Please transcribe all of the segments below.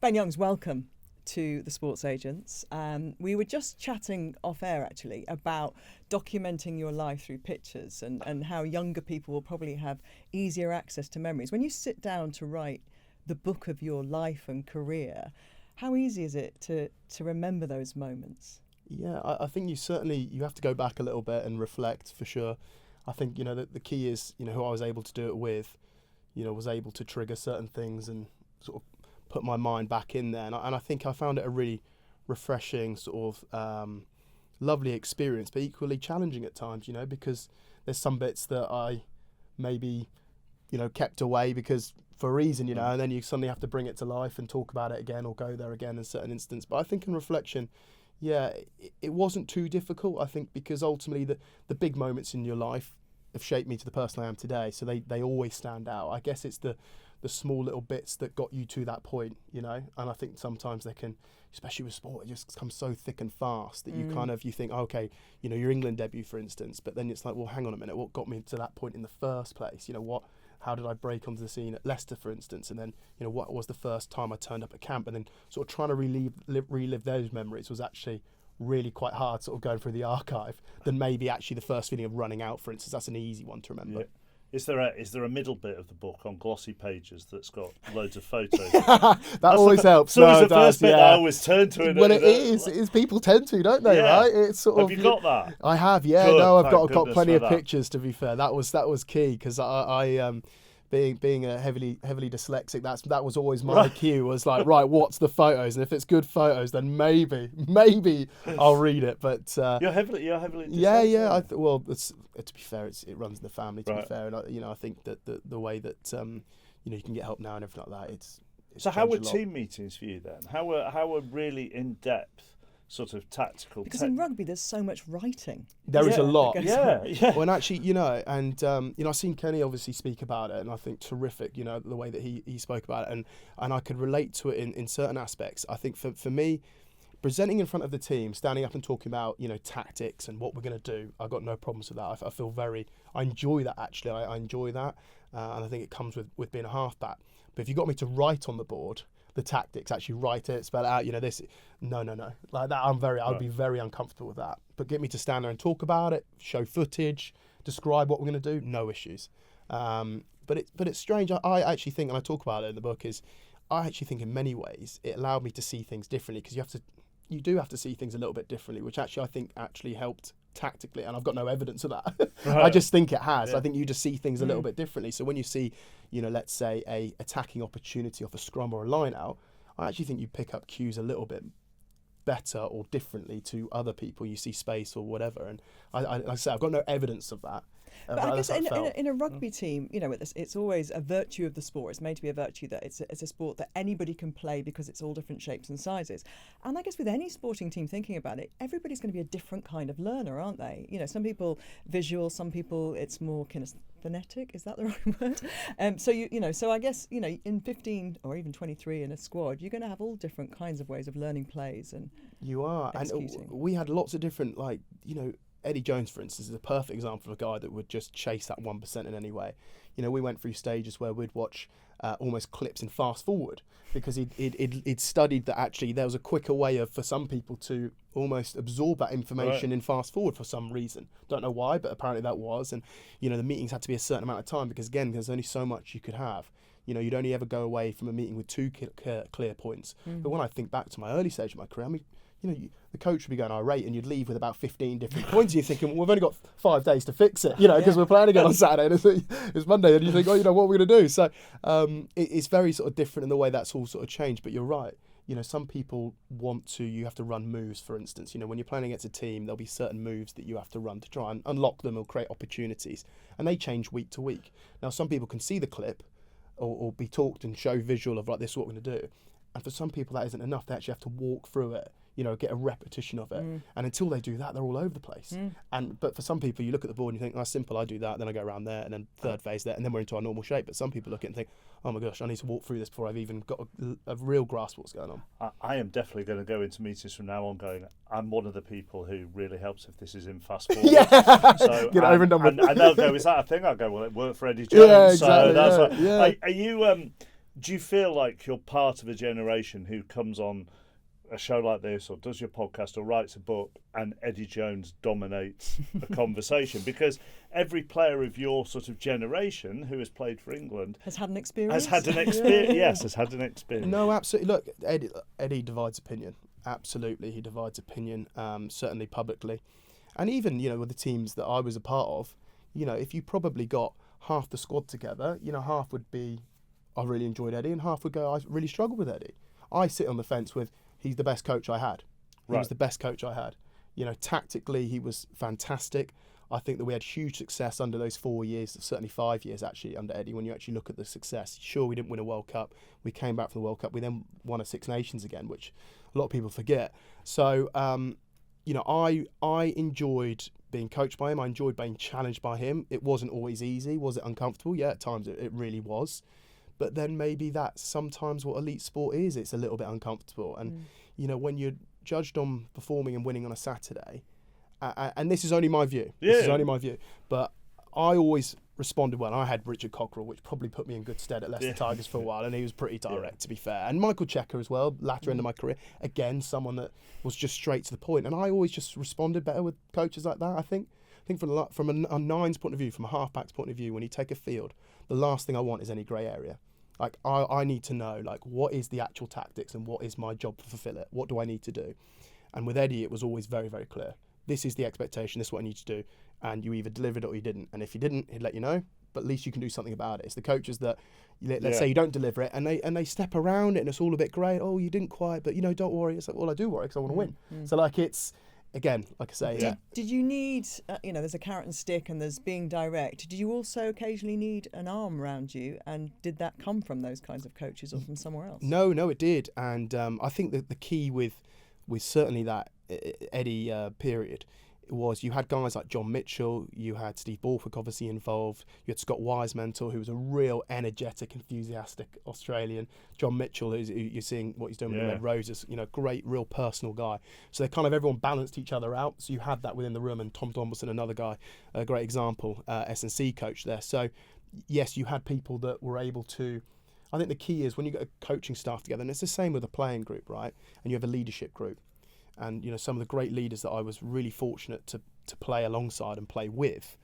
Ben Youngs, welcome to the Sports Agents. We were just chatting off air actually about documenting your life through pictures and how younger people will probably have easier access to memories. When you sit down to write the book of your life and career, how easy is it to remember those moments? Yeah, I think you have to go back a little bit and reflect for sure. I think, the key is, who I was able to do it with, was able to trigger certain things and sort of put my mind back in there. And I think I found it a really refreshing sort of lovely experience, but equally challenging at times, because there's some bits that I maybe, kept away because for a reason, and then you suddenly have to bring it to life and talk about it again or go there again in certain instances. But I think in reflection, it wasn't too difficult, I think, because ultimately the big moments in your life have shaped me to the person I am today. So they always stand out. I guess it's the small little bits that got you to that point, and I think sometimes they can, especially with sport, it just comes so thick and fast that you think, okay, your England debut, for instance, but then it's like, well, hang on a minute, what got me to that point in the first place? How did I break onto the scene at Leicester, for instance, and then, what was the first time I turned up at camp, and then sort of trying to relive those memories was actually really quite hard, sort of going through the archive, than maybe actually the first feeling of running out, for instance. That's an easy one to remember. Yeah. Is there a middle bit of the book on glossy pages that's got loads of photos? That always helps. So it's the first bit I always turn to it. Well, it is. People tend to, don't they? Yeah. Right? It's sort have you got that? I have. Yeah. Good, no, I've got plenty of that. pictures. To be fair, that was key because I being a heavily dyslexic, that was always my cue. Was like, right, what's the photos? And if it's good photos, then maybe I'll read it. But you're heavily dyslexic. Yeah. To be fair, it runs in the family. To be fair, and I think that the way that you can get help now and everything like that. It's so how were team meetings for you then? How were really in depth? Sort of tactical. Because in rugby, there's so much writing. There is a lot. Yeah. Well, and actually, I've seen Kenny obviously speak about it, and I think terrific. The way that he spoke about it, and I could relate to it in certain aspects. I think for me, presenting in front of the team, standing up and talking about tactics and what we're going to do, I've got no problems with that. I enjoy that actually. I enjoy that, and I think it comes with being a halfback. But if you got me to write on the board the tactics, actually write it, spell it out, this, no. Like that, I'd be very uncomfortable with that. But get me to stand there and talk about it, show footage, describe what we're going to do, no issues. But it's strange. I actually think, and I talk about it in the book, I actually think in many ways it allowed me to see things differently, because you do have to see things a little bit differently, which actually I think actually helped tactically, and I've got no evidence of that. I just think it has. I think you just see things a little bit differently. So when you see, let's say a attacking opportunity off a scrum or a line out, I actually think you pick up cues a little bit better or differently to other people. You see space or whatever, and I say I've got no evidence of that. But I guess in a rugby team, it's always a virtue of the sport. It's made to be a virtue that it's a sport that anybody can play because it's all different shapes and sizes. And I guess with any sporting team thinking about it, everybody's going to be a different kind of learner, aren't they? Some people visual, some people it's more kinesthetic. Is that the right word? So I guess in 15 or even 23 in a squad, you're going to have all different kinds of ways of learning plays and you are. executing. And we had lots of different Eddie Jones, for instance, is a perfect example of a guy that would just chase that 1% in any way. We went through stages where we'd watch almost clips in fast forward because he'd studied that actually there was a quicker way for some people to almost absorb that information in fast forward for some reason. Don't know why, but apparently that was. And, the meetings had to be a certain amount of time because, again, there's only so much you could have. You'd only ever go away from a meeting with two clear points. But when I think back to my early stage of my career, the coach would be going irate and you'd leave with about 15 different points and you're thinking, well, we've only got 5 days to fix it, because we're playing again on Saturday and it's Monday and you think, what are we going to do? So it's very sort of different in the way that's all sort of changed. But you're right. Some people you have to run moves, for instance. When you're playing against a team, there'll be certain moves that you have to run to try and unlock them or create opportunities. And they change week to week. Now, some people can see the clip or be talked and show visual of like, this is what we're going to do. And for some people, that isn't enough. They actually have to walk through it, get a repetition of it. And until they do that, they're all over the place. But for some people, you look at the board and you think, simple, I do that, then I go around there, and then third phase there, and then we're into our normal shape. But some people look at it and think, oh my gosh, I need to walk through this before I've even got a real grasp of what's going on. I am definitely going to go into meetings from now on going, I'm one of the people who really helps if this is in fast forward. So, get over and done with. And they'll go, is that a thing? I'll go, well, it worked for Eddie Jones. Yeah, exactly. So that's Are you... Do you feel like you're part of a generation who comes on a show like this or does your podcast or writes a book and Eddie Jones dominates a conversation? Because every player of your sort of generation who has played for England has had an experience. Has had an experience. Yes, has had an experience. No, absolutely. Look, Eddie divides opinion. Absolutely, he divides opinion. Certainly publicly, and even with the teams that I was a part of, if you probably got half the squad together, half would be, I really enjoyed Eddie, and half would go, I really struggled with Eddie. I sit on the fence with, he's the best coach I had. He was the best coach I had. Tactically, he was fantastic. I think that we had huge success under those 4 years, certainly 5 years actually, under Eddie, when you actually look at the success. Sure, we didn't win a World Cup. We came back from the World Cup. We then won a Six Nations again, which a lot of people forget. So, I enjoyed being coached by him. I enjoyed being challenged by him. It wasn't always easy. Was it uncomfortable? Yeah, at times it really was. But then maybe that's sometimes what elite sport is. It's a little bit uncomfortable. And, when you're judged on performing and winning on a Saturday, and this is only my view. Yeah. This is only my view. But I always responded well. I had Richard Cockerell, which probably put me in good stead at Leicester Tigers for a while, and he was pretty direct, to be fair. And Michael Checker as well, latter end of my career. Again, someone that was just straight to the point. And I always just responded better with coaches like that, I think. I think from a nine's point of view, from a halfback's point of view, when you take a field, the last thing I want is any grey area. Like, I need to know, what is the actual tactics and what is my job to fulfil it? What do I need to do? And with Eddie, it was always very, very clear. This is the expectation. This is what I need to do. And you either delivered it or you didn't. And if you didn't, he'd let you know. But at least you can do something about it. It's the coaches that, let's say you don't deliver it, and they step around it, and it's all a bit grey. Oh, you didn't quite, but don't worry. It's like, well, I do worry because I want to win. So it's, again, like I say. Did you need, there's a carrot and stick, and there's being direct. Did you also occasionally need an arm around you, and did that come from those kinds of coaches or from somewhere else? No, it did. And I think that the key with certainly that Eddie period was you had guys like John Mitchell, you had Steve Borthwick obviously involved, you had Scott Wisemantel, who was a real energetic, enthusiastic Australian. John Mitchell, you're seeing what he's doing with the Red Roses, great, real personal guy. So they kind of everyone balanced each other out. So you had that within the room, and Tom Thompson, another guy, a great example, S&C coach there. So yes, you had people that were able to. I think the key is when you get a coaching staff together, and it's the same with a playing group, right? And you have a leadership group. And some of the great leaders that I was really fortunate to play alongside and play with,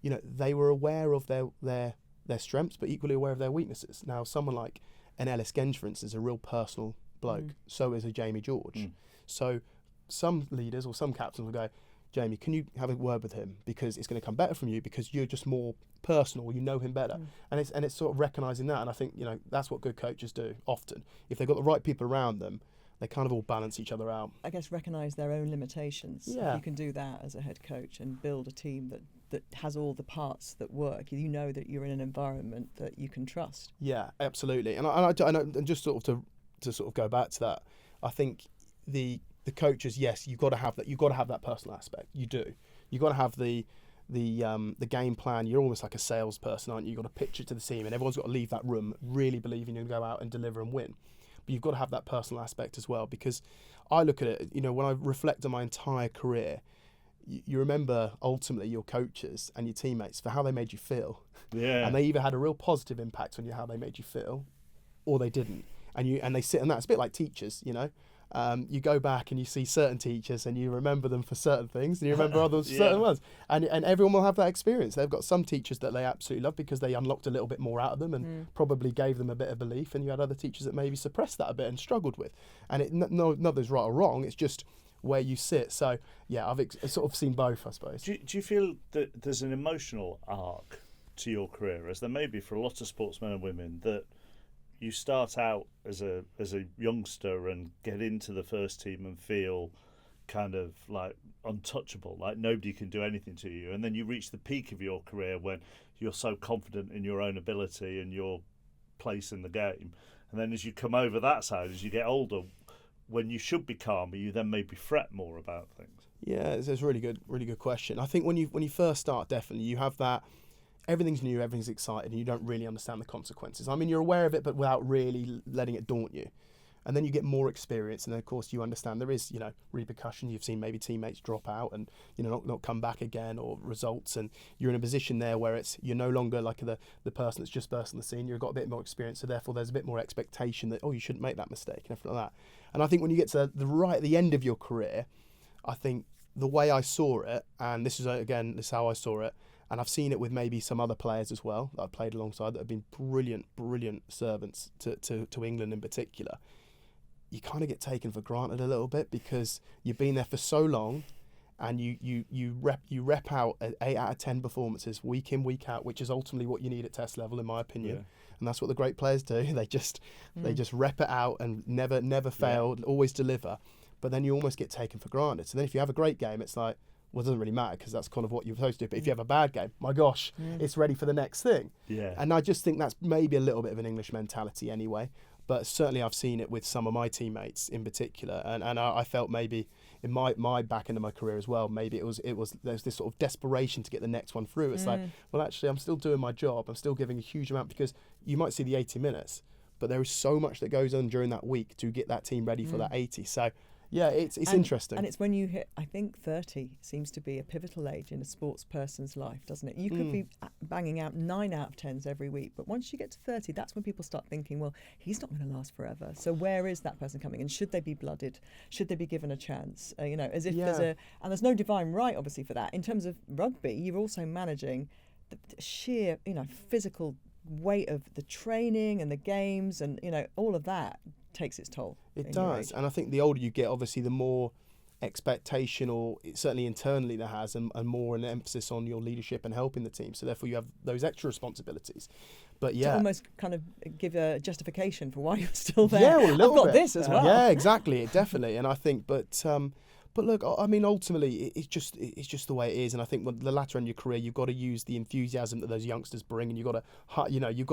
they were aware of their strengths, but equally aware of their weaknesses. Now, someone like an Ellis Genge, for instance, is a real personal bloke. So is a Jamie George. So some leaders or some captains will go, Jamie, can you have a word with him, because it's going to come better from you because you're just more personal, you know him better. And it's sort of recognising that. And I think that's what good coaches do often. If they've got the right people around them, they kind of all balance each other out. I guess recognise their own limitations. Yeah. If you can do that as a head coach and build a team that has all the parts that work, you know that you're in an environment that you can trust. Yeah, absolutely. And just sort of to sort of go back to that, I think the coaches, yes, you've got to have that. You've got to have that personal aspect. You do. You've got to have the game plan. You're almost like a salesperson, aren't you? You've got to pitch it to the team, and everyone's got to leave that room really believing you'll go out and deliver and win. But you've got to have that personal aspect as well, because I look at it, when I reflect on my entire career, you remember ultimately your coaches and your teammates for how they made you feel. Yeah. And they either had a real positive impact on you, how they made you feel, or they didn't. And they sit in that. It's a bit like teachers, you go back and you see certain teachers and you remember them for certain things and you remember others for certain ones. And everyone will have that experience. They've got some teachers that they absolutely love because they unlocked a little bit more out of them and probably gave them a bit of belief, and you had other teachers that maybe suppressed that a bit and struggled with. And nothing's right or wrong, it's just where you sit. So yeah, I've sort of seen both, I suppose. Do you feel that there's an emotional arc to your career, as there may be for a lot of sportsmen and women, that you start out as a youngster and get into the first team and feel kind of like untouchable, like nobody can do anything to you, and then you reach the peak of your career when you're so confident in your own ability and your place in the game, and then as you come over that side, as you get older, when you should be calmer, you then maybe fret more about things? Yeah, it's a really good question. I think when you first start, definitely you have that. Everything's new, everything's exciting, and you don't really understand the consequences. I mean, you're aware of it, but without really letting it daunt you. And then you get more experience, and then of course you understand there is, repercussion. You've seen maybe teammates drop out and not come back again, or results, and you're in a position there where you're no longer like the person that's just burst on the scene. You've got a bit more experience, so therefore there's a bit more expectation that you shouldn't make that mistake and everything like that. And I think when you get to the end of your career, I think the way I saw it, and this is how I saw it, and I've seen it with maybe some other players as well that I've played alongside that have been brilliant servants to England in particular. You kind of get taken for granted a little bit because you've been there for so long, and you rep out 8 out of 10 performances week in, week out, which is ultimately what you need at test level, in my opinion. Yeah. And that's what the great players do. They just rep it out and never fail, always deliver. But then you almost get taken for granted. So then if you have a great game, it's like, well, it doesn't really matter because that's kind of what you're supposed to do. But if you have a bad game, my gosh, it's ready for the next thing. Yeah. And I just think that's maybe a little bit of an English mentality anyway. But certainly I've seen it with some of my teammates in particular. And I felt maybe in my back end of my career as well, maybe there's this sort of desperation to get the next one through. It's like, well, actually, I'm still doing my job. I'm still giving a huge amount, because you might see the 80 minutes, but there is so much that goes on during that week to get that team ready for that 80. So, yeah, it's interesting. And it's when you hit, I think 30 seems to be a pivotal age in a sports person's life, doesn't it? You could be banging out 9 out of 10s every week, but once you get to 30, that's when people start thinking, well, he's not going to last forever. So where is that person coming? And should they be blooded? Should they be given a chance? As if there's no divine right, obviously, for that. In terms of rugby, you're also managing the sheer, physical weight of the training and the games, and all of that takes its toll. It does. And I think the older you get, obviously the more expectation, or certainly internally, there has, and more an emphasis on your leadership and helping the team, so therefore you have those extra responsibility. But to almost kind of give a justification for why you're still there. Yeah, well, a little I've got bit. This as well. Yeah, exactly, definitely. And I think but look, I mean, ultimately, it's just the way it is. And I think when the latter end of your career, you've got to use the enthusiasm that those youngsters bring, and you've got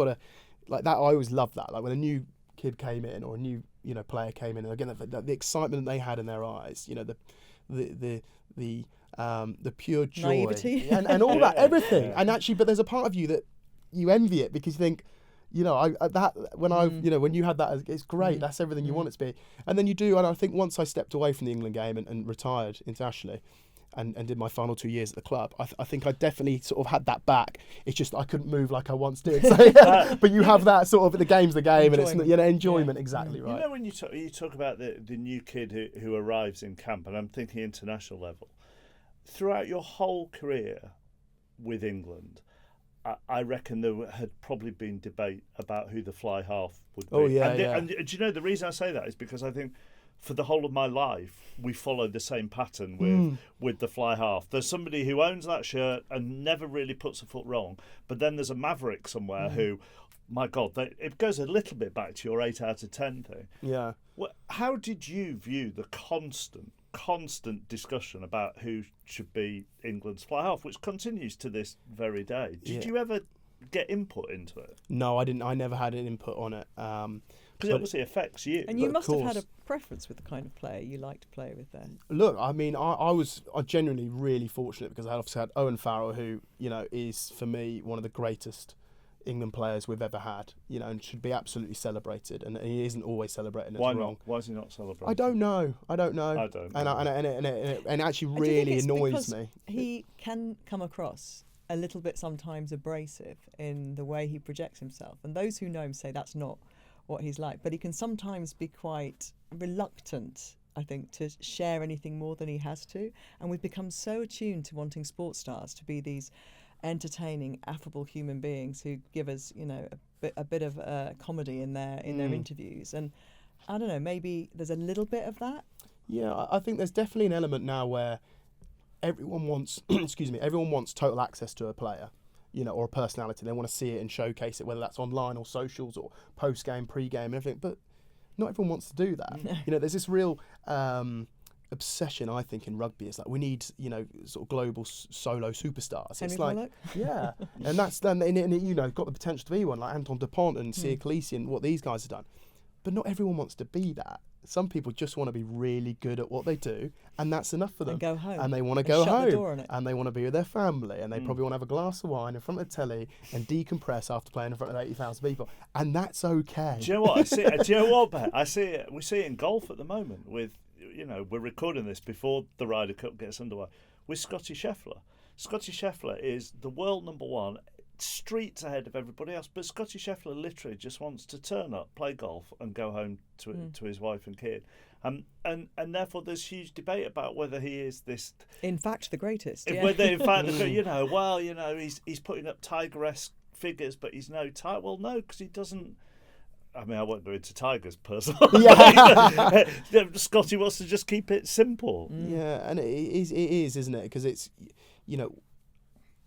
to, like that. I always love that. Like when a new kid came in, or a new player came in, and again the excitement that they had in their eyes, the pure joy, naivety, and all that, everything. And actually, but there's a part of you that you envy it, because you think, when you had that, it's great. That's everything you want it to be. And then you do. And I think once I stepped away from the England game and retired internationally, and did my final 2 years at the club, I think I definitely sort of had that back. It's just I couldn't move like I once did. So, but you have that sort of, the game's the game, enjoyment. And it's enjoyment, exactly right. When you talk about the new kid who arrives in camp, and I'm thinking international level, throughout your whole career with England, I reckon there had probably been debate about who the fly half would be. Oh yeah, and do you know the reason I say that is because I think for the whole of my life we followed the same pattern with the fly half. There's somebody who owns that shirt and never really puts a foot wrong, but then there's a maverick somewhere who, my God, it goes a little bit back to your 8 out of 10 thing. Yeah. Well, how did you view the constant discussion about who should be England's fly half, which continues to this very day? Did you ever get input into it? No, I didn't. I never had an input on it. Because it obviously affects you. And you must have had a preference with the kind of player you like to play with then. Look, I mean, I was genuinely really fortunate, because I obviously had Owen Farrell, who, is for me one of the greatest England players we've ever had, and should be absolutely celebrated, and he isn't always celebrated. Why not? Wrong. Why is he not celebrated? I don't know. I don't. And it actually really annoys me. He can come across a little bit sometimes abrasive in the way he projects himself, and those who know him say that's not what he's like. But he can sometimes be quite reluctant, I think, to share anything more than he has to. And we've become so attuned to wanting sports stars to be these entertaining, affable human beings who give us, a bit of comedy in their interviews. And I don't know, maybe there's a little bit of that. Yeah, I think there's definitely an element now where everyone wants, everyone wants total access to a player, or a personality. They want to see it and showcase it, whether that's online or socials or post-game, pre-game and everything. But not everyone wants to do that. There's this real obsession, I think, in rugby. It's like we need, sort of global solo superstars. Henry it's like, Pollock? Yeah, and that's then got the potential to be one, like Anton Dupont and Sia Khaleesi and what these guys have done. but not everyone wants to be that. Some people just want to be really good at what they do, and that's enough for them. And go home. And they want to go shut home. The door on it. And they want to be with their family, and they probably want to have a glass of wine in front of the telly and decompress after playing in front of 80,000 people. And that's okay. Do you know what? Do you know what, Ben? We see it in golf at the moment with, we're recording this before the Ryder Cup gets underway, with Scotty Scheffler. Scotty Scheffler is the world number one, streets ahead of everybody else, but Scotty Scheffler literally just wants to turn up, play golf, and go home to his wife and kid. And therefore there's huge debate about whether he is this, in fact, the greatest. Whether in fact, he's putting up Tiger-esque figures, but he's no Tiger. Well, no, because he doesn't. I mean, I won't go into Tigers personally. Yeah. Scotty wants to just keep it simple. Yeah, and it is, isn't it? Because it's,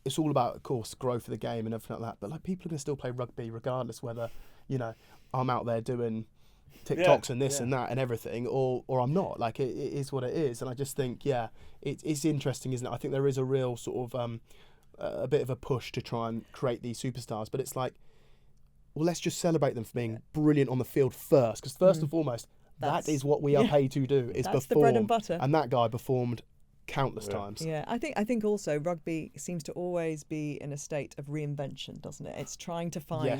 it's all about, of course, growth of the game and everything like that. But like, people are going to still play rugby regardless whether, I'm out there doing TikToks and this and that and everything, or I'm not. Like, it is what it is. And I just think, it's interesting, isn't it? I think there is a real sort of a bit of a push to try and create these superstars. But it's like, well, let's just celebrate them for being brilliant on the field first. Because first and foremost, that is what we are paid to do, is that's perform. The bread and butter. And that guy performed countless times. Yeah, I think also rugby seems to always be in a state of reinvention, doesn't it? It's trying to find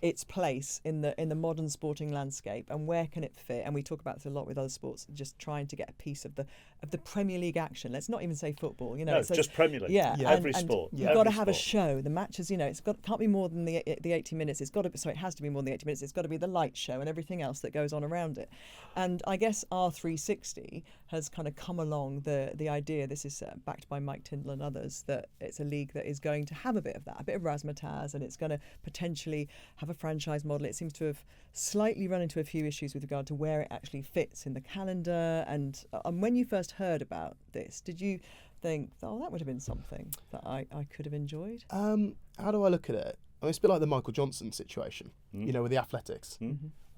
its place in the modern sporting landscape, and where can it fit? And we talk about this a lot with other sports, just trying to get a piece of the Premier League action. Let's not even say football, No, it's just Premier League. Yeah, every sport. You've got to have a show. The matches, can't be more than the 80 minutes. It has to be more than the 80 minutes. It's got to be the light show and everything else that goes on around it. And I guess R360 has kind of come along the idea. This is backed by Mike Tindall and others, that it's a league that is going to have a bit of that, a bit of razzmatazz, and it's going to potentially have a franchise model. It seems to have slightly run into a few issues with regard to where it actually fits in the calendar. And when you first heard about this, did you think, that would have been something that I could have enjoyed? How do I look at it? I mean, it's a bit like the Michael Johnson situation, with the athletics.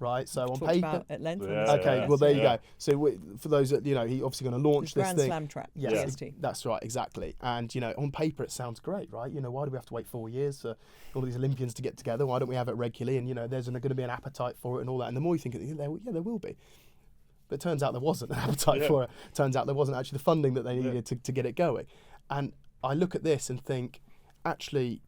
Right, so on paper, about at length. Well, there you go. So for those that he obviously going to launch this Grand thing. Slam track. Yes, that's right, exactly. And on paper it sounds great, right? Why do we have to wait 4 years for all these Olympians to get together? Why don't we have it regularly? And there's going to be an appetite for it and all that. And the more you think, there will be. But it turns out there wasn't an appetite for it. Turns out there wasn't actually the funding that they needed to get it going. And I look at this and think, actually,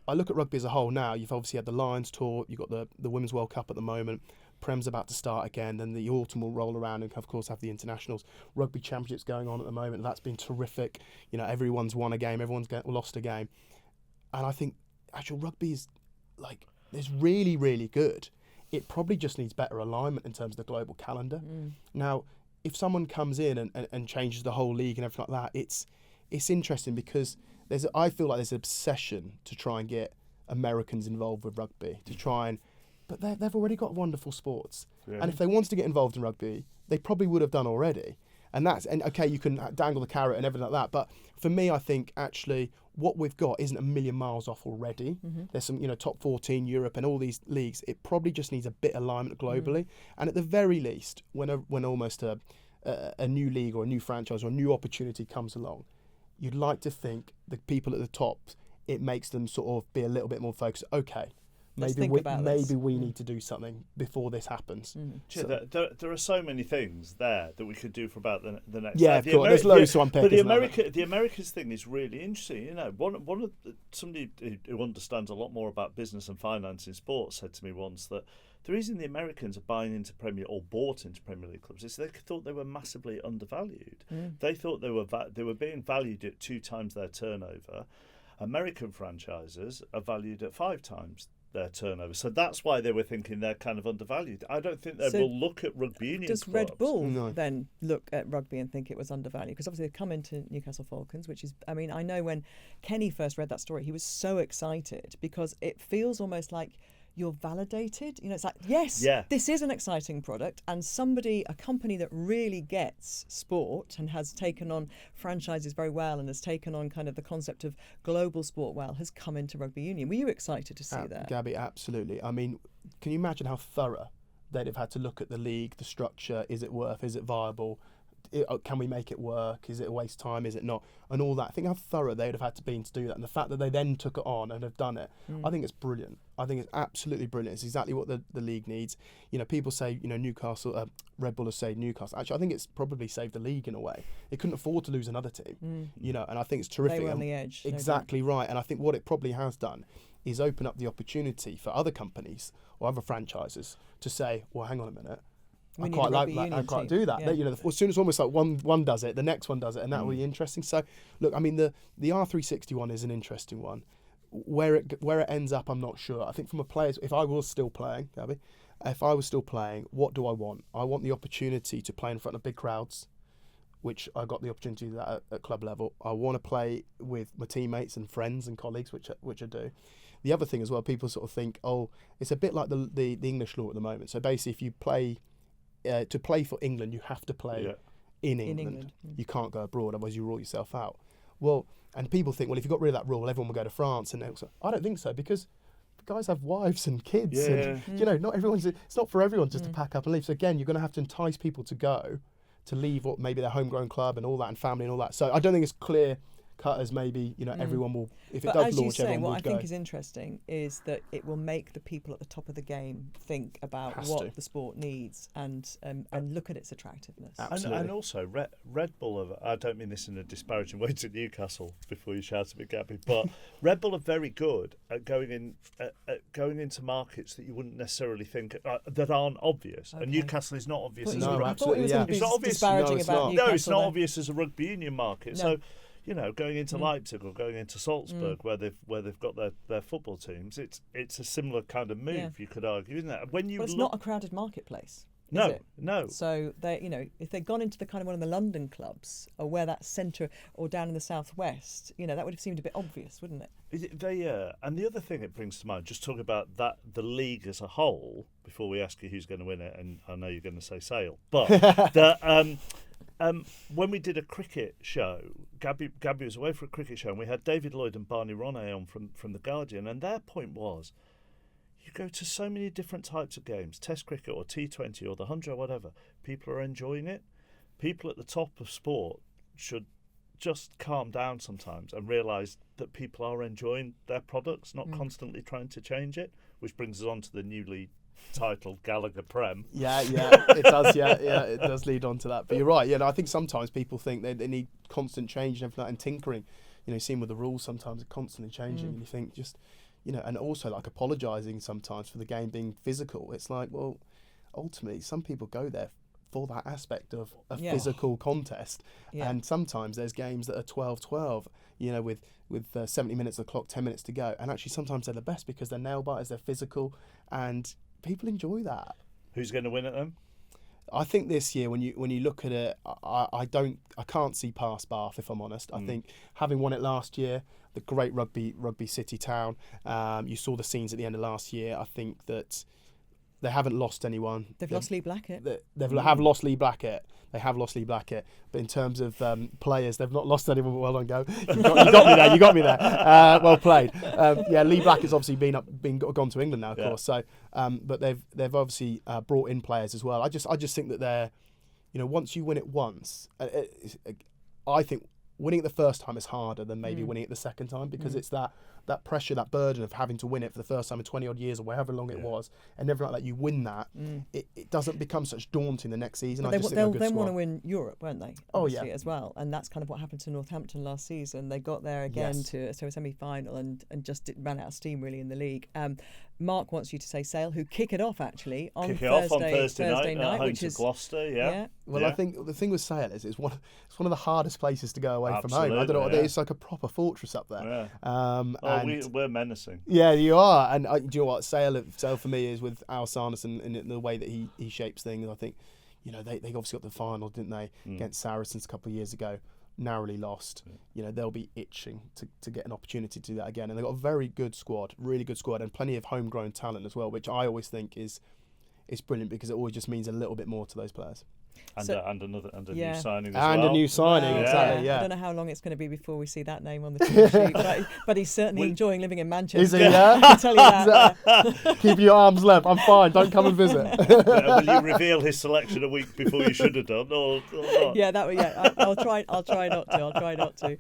I look at rugby as a whole now. You've obviously had the Lions tour, you've got the Women's World Cup at the moment, Prem's about to start again, then the autumn will roll around and of course have the internationals. Rugby championships going on at the moment, that's been terrific. Everyone's won a game, everyone's lost a game. And I think actual rugby is really, really good. It probably just needs better alignment in terms of the global calendar. Now, if someone comes in and changes the whole league and everything like that, it's interesting because I feel like there's an obsession to try and get Americans involved with rugby, but they've already got wonderful sports. Yeah. And if they wanted to get involved in rugby, they probably would have done already. And okay, you can dangle the carrot and everything like that. But for me, I think actually what we've got isn't a million miles off already. There's some, top 14 Europe and all these leagues. It probably just needs a bit of alignment globally. And at the very least, when almost a new league or a new franchise or a new opportunity comes along, you'd like to think the people at the top, it makes them sort of be a little bit more focused. Okay, maybe we need to do something before this happens. So there are so many things there that we could do for about the next. Yeah, there's loads to unpick. But the Americas thing is really interesting. One of somebody who understands a lot more about business and finance in sports said to me once that the reason the Americans are buying into bought into Premier League clubs is they thought they were massively undervalued. They thought they were being valued at 2 times their turnover. American franchises are valued at 5 times their turnover. So that's why they were thinking they're kind of undervalued. I don't think they will look at rugby union Does clubs. Red Bull then look at rugby and think it was undervalued? Because obviously they've come into Newcastle Falcons, which is, I know when Kenny first read that story, he was so excited because it feels almost like you're validated. It's like, this is an exciting product, and a company that really gets sport and has taken on franchises very well and has taken on kind of the concept of global sport well, has come into rugby union. Were you excited to see that? Gabby, absolutely. I mean, can you imagine how thorough they'd have had to look at the league, the structure, is it viable? can we make it work? Is it a waste of time? Is it not? And all that. I think how thorough they would have had to be to do that. And the fact that they then took it on and have done it, I think it's brilliant. I think it's absolutely brilliant. It's exactly what the league needs. You know, people say, you know, Newcastle, Red Bull has saved Newcastle. Actually, I think it's probably saved the league in a way. It couldn't afford to lose another team, you know, and I think it's terrific. They were on the edge. Exactly right. And I think what it probably has done is open up the opportunity for other companies or other franchises to say, well, hang on a minute. I quite like that. I quite do that. Yeah. You know, as soon as almost like one does it, the next one does it, and that will be interesting. So, look, I mean, the R360 one is an interesting one. Where it ends up, I'm not sure. I think from a player's, if I was still playing, Gabby, what do I want? I want the opportunity to play in front of big crowds, which I got the opportunity to do that at club level. I want to play with my teammates and friends and colleagues, which I do. The other thing as well, people sort of think, oh, it's a bit like the English law at the moment. So basically, if you play to play for England, you have to play in England. You can't go abroad, otherwise you rule yourself out. Well, and people think, well, if you got rid of that rule, everyone will go to France. And I don't think so, because guys have wives and kids. And, you know, it's not for everyone just to pack up and leave. So again, you're going to have to entice people to leave what maybe their homegrown club and all that, and family and all that. So I don't think it's clear cut as maybe, you know, everyone will, if it does launch, everyone will go. What I think is interesting is that it will make the people at the top of the game think about what the sport needs and look at its attractiveness. Absolutely. And also, Red Bull, I don't mean this in a disparaging way to Newcastle before you shout at me, Gabby, but Red Bull are very good at going into markets that you wouldn't necessarily think, that aren't obvious. Okay. And Newcastle is not obvious as a rugby. Absolutely, it's not obvious. No, it's not obvious as a rugby union market. No. So, you know, going into Leipzig or going into Salzburg, where they've got their football teams, it's a similar kind of move, you could argue, isn't it? When you it's not a crowded marketplace. No. So they, you know, if they'd gone into the kind of one of the London clubs or where that centre or down in the southwest, you know, that would have seemed a bit obvious, wouldn't it? And the other thing it brings to mind, just talking about the league as a whole, before we ask you who's going to win it, and I know you're going to say Sale, but when we did a cricket show, Gabby was away for a cricket show, and we had David Lloyd and Barney Ronay on from The Guardian, and their point was, you go to so many different types of games, Test cricket or T20 or the 100 or whatever, people are enjoying it. People at the top of sport should just calm down sometimes and realise that people are enjoying their products, not constantly trying to change it, which brings us on to the newly titled Gallagher Prem. It does. It does lead on to that. But you're right. I think sometimes people think they need constant change and everything like, and tinkering. You know, seeing with the rules sometimes are constantly changing, and you think just, you know, and also like apologising sometimes for the game being physical. It's like, well, ultimately, some people go there for that aspect of a physical contest, and sometimes there's games that are 12-12. You know, with 70 minutes of the clock, 10 minutes to go, and actually sometimes they're the best because they're nail biters, they're physical, and people enjoy that. Who's going to win it then? I think this year, when you look at it, I can't see past Bath, if I'm honest. I think having won it last year, the great rugby city town, you saw the scenes at the end of last year. I think that they haven't lost anyone. They've lost Lee Blackett. They have lost Lee Blackett. They have lost Lee Blackett. But in terms of players, they've not lost anyone. Well done, Go. You got me there. Well played. Lee Blackett's obviously gone to England now, of course. So, but they've obviously brought in players as well. I just think that they're, you know, once you win it once, I think winning it the first time is harder than maybe winning it the second time, because it's that pressure, that burden of having to win it for the first time in 20 odd years or however long it was, and everything like that, you win that, it doesn't become such daunting the next season. They'll then want to win Europe, won't they? Obviously, as well, and that's kind of what happened to Northampton last season. They got there again to a semi-final and just ran out of steam really in the league. Mark wants you to say Sale, who kick it off actually on Thursday night, which is Gloucester. Well, I think the thing with Sale is it's one of the hardest places to go away from home. I don't know, it's like a proper fortress up there. We're menacing. Yeah, you are. And do you know what? Sale for me is with Al Sarnison and the way that he shapes things. I think, you know, they obviously got the final, didn't they, against Saracens a couple of years ago. Narrowly lost. You know, they'll be itching to get an opportunity to do that again. And they've got a very good squad, really good squad, and plenty of homegrown talent as well, which I always think is brilliant, because it always just means a little bit more to those players. And a new signing as and well. a new signing, Well, exactly. Yeah. I don't know how long it's going to be before we see that name on the team sheet, but he's certainly enjoying living in Manchester. Is he? Yeah. I can tell you that. Keep your arms left. I'm fine. Don't come and visit. Will you reveal his selection a week before you should have done, or not? Yeah, I'll try not to.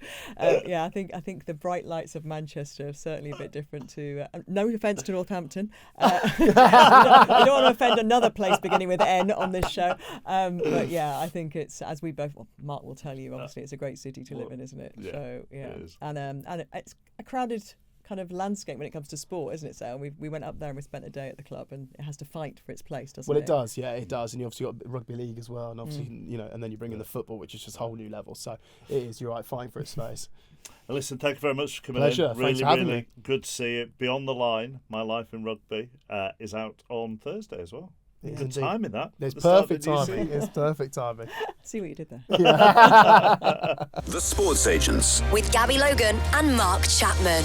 Yeah, I think the bright lights of Manchester are certainly a bit different to. No offence to Northampton. I don't want to offend another place beginning with N on this show. But yeah, I think it's, as we both, well, Mark will tell you, obviously it's a great city to live in, isn't it? Yeah, so yeah, it is. And it's a crowded kind of landscape when it comes to sport, isn't it? So we went up there and we spent a day at the club, and it has to fight for its place, doesn't it? Well, it does, yeah, it does. And you obviously got rugby league as well, and obviously and then you bring in the football, which is just a whole new level. So it is, you're right, fighting for its space. Well, listen, thank you very much for coming Pleasure. in. Thanks for having Really me. good to see you. Beyond the Line, My Life in Rugby, is out on Thursday as well. It is Good indeed. timing that. It's The start of perfect the new timing. season. It's perfect timing. See what you did there. The Sports Agents with Gabby Logan and Mark Chapman.